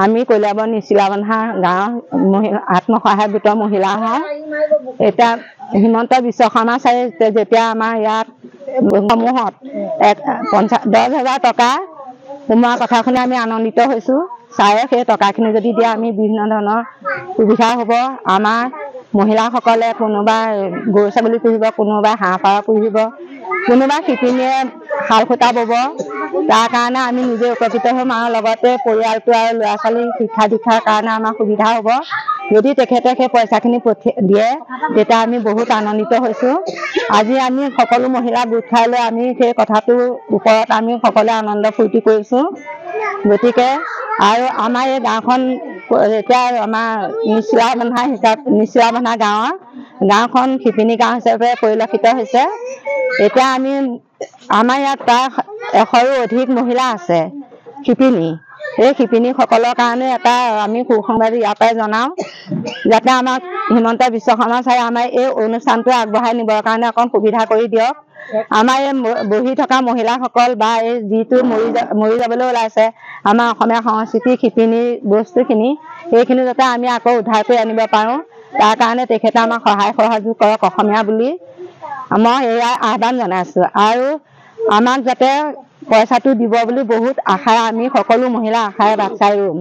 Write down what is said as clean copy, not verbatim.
আমি কলিয়াবৰ নিচিলাবন্ধা গাঁৱৰ আত্মসহায়ক গোটৰ মহিলা হয়। এতিয়া হিমন্ত বিশ্ব শৰ্মা ছাৰে যেতিয়া আমাৰ ইয়াত সমূহত 10,000 টকা সোমোৱা কথা শুনি আমি আনন্দিত হৈছোঁ। ছাৰে সেই টকাখিনি যদি দিয়ে আমি বিভিন্ন ধৰণৰ সুবিধা হ'ব। আমাৰ মহিলাসকলে কোনোবা গৰু ছাগলী পুহিব, কোনোবা হাঁহ পাৰ পুহিব, কোনোবা শিপিনীয়ে শাল সূতা বব। তাৰ কাৰণে আমি নিজে উপকৃত হ'ম আৰু লগতে পৰিয়ালটো আৰু ল'ৰা ছোৱালী শিক্ষা দীক্ষাৰ কাৰণে আমাৰ সুবিধা হ'ব। যদি তেখেতে সেই পইচাখিনি দিয়ে তেতিয়া আমি বহুত আনন্দিত হৈছোঁ। আজি আমি সকলো মহিলা গোট খাই লৈ আমি সেই কথাটোৰ ওপৰত আমি সকলোৱে আনন্দ ফূৰ্তি কৰিছোঁ। গতিকে আৰু আমাৰ এই গাঁওখন এতিয়া আমাৰ নিচিলাবন্ধা গাঁওখন শিপিনী গাঁও হিচাপে পৰিলক্ষিত হৈছে। এতিয়া আমাৰ ইয়াত প্ৰায় 100ৰো অধিক মহিলা আছে শিপিনী। এই শিপিনীসকলৰ কাৰণে এটা আমি সুসংবাদ ইয়াৰ পৰাই জনাওঁ, যাতে আমাক হিমন্ত বিশ্ব শৰ্মা ছাৰে আমাৰ এই অনুষ্ঠানটো আগবঢ়াই নিবৰ কাৰণে অকণ সুবিধা কৰি দিয়ক। আমাৰ এই বহি থকা মহিলাসকল বা এই যিটো মৰি যাবলৈ ওলাইছে আমাৰ অসমীয়া সংস্কৃতিৰ শিপিনীৰ বস্তুখিনি, সেইখিনি যাতে আমি আকৌ উদ্ধাৰ কৰি আনিব পাৰোঁ, তাৰ কাৰণে তেখেতে আমাক সহায় সহযোগ কৰক অসমীয়া বুলি মই এয়া আহ্বান জনাইছোঁ। আৰু আমাক যাতে পইচাটো দিব বুলি বহুত আশাৰে আমি সকলো মহিলা আশাৰে বাট চাই ৰুম।